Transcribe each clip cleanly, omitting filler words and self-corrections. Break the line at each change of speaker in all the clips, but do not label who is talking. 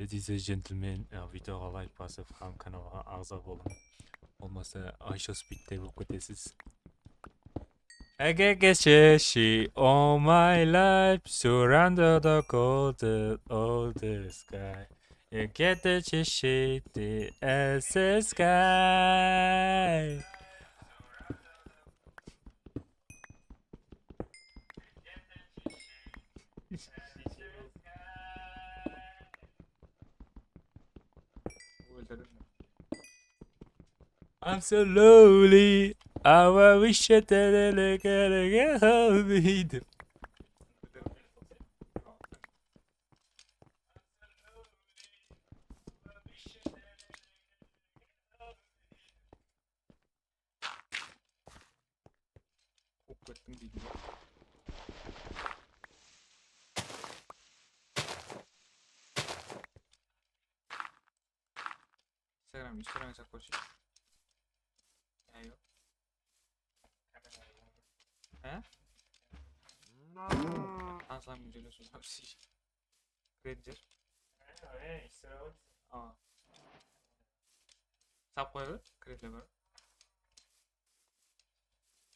Ladies and gentlemen, videoga like basıp ham kanala a'za bolun. Olmasa Aisha Speed'de bu ötesiz. Ege geçeşi all my life surrounded the golden all the sky. You get the çeşitli as the sky. I'm so lonely. I wish I get home with. Instagram'e sakkoç. Ayo. He? Ansam güzel olsun hepsi. Granger. Aa. Sap koyalım. Kretle böyle.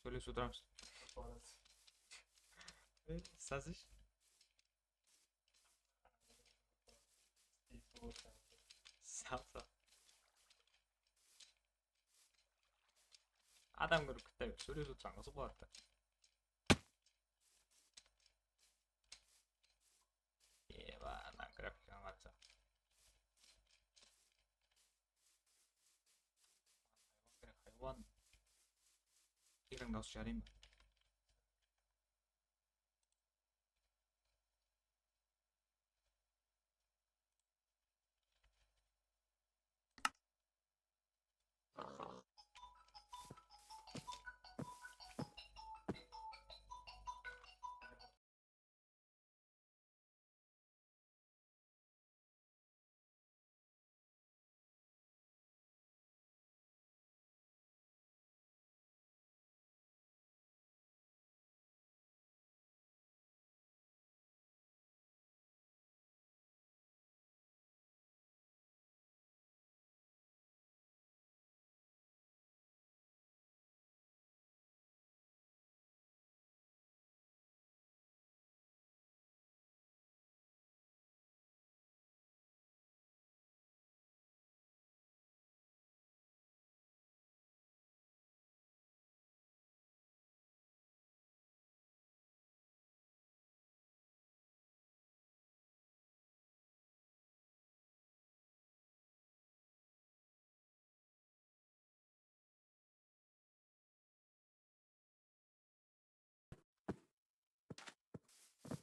Şöyle sudur mısın? Sazış. Sap sap. Adam görüp kıtta söyle tutsan nasıl bu hatta? Eyvah lan grafik anlatsa. Hayvan. İran nasıl çağırayım mı?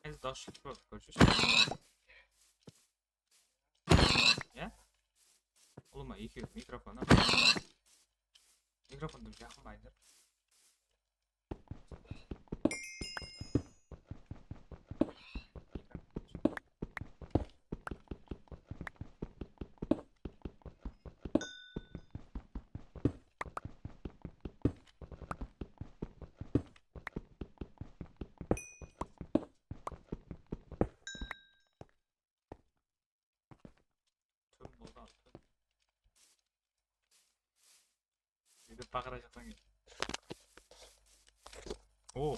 Ez daşlık bak koçuz. Ya? Oğlum iki mikrofona. Mikrofon da yakın baydır. Tüm oldu abi. Bir de bakıracaktan gel. Oo.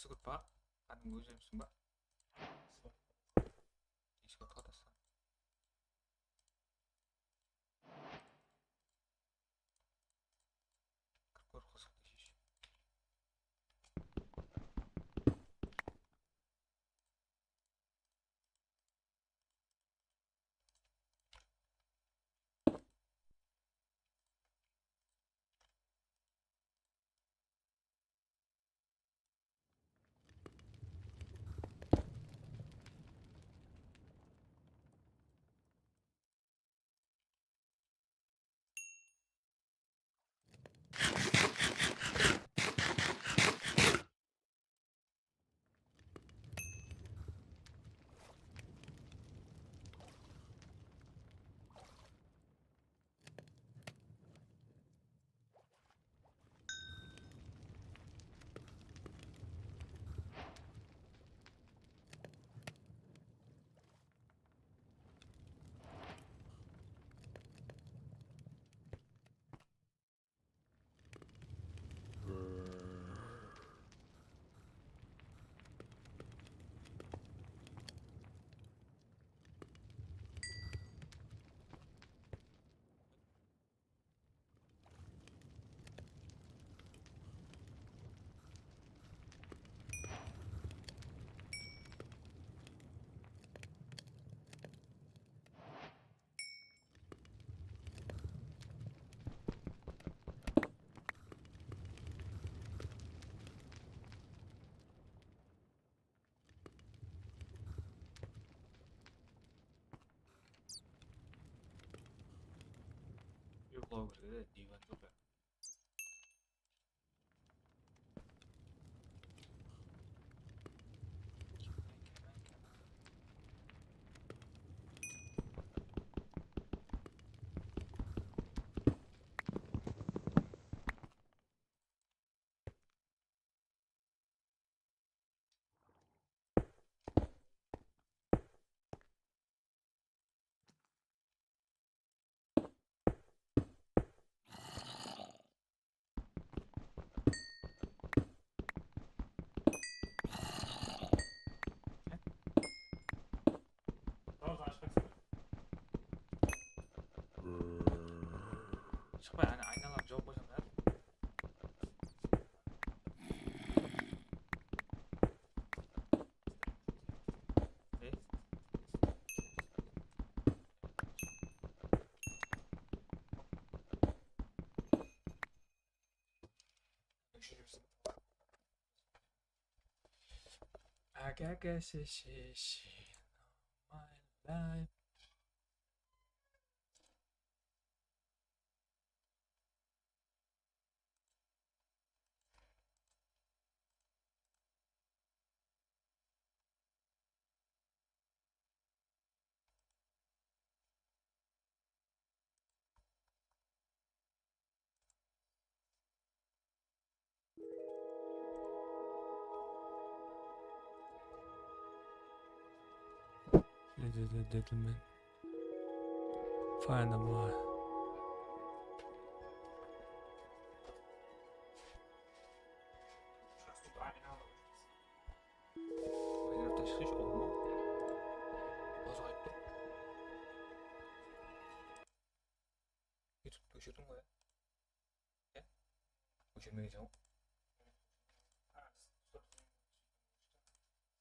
쓰고 봐. 하는 거 좀 쓴 봐. 이거 터졌어. 그걸 거서 드시시. 이거 그래. 네가 누구야? 저번에 안 나가 저거 보셨나요? 네? I guess it's my life.
Gentlemen, find the boy.
Wanneer het is geschoren. Was hij toch? Hoe zit het? Ja? Hoe zit het met jou?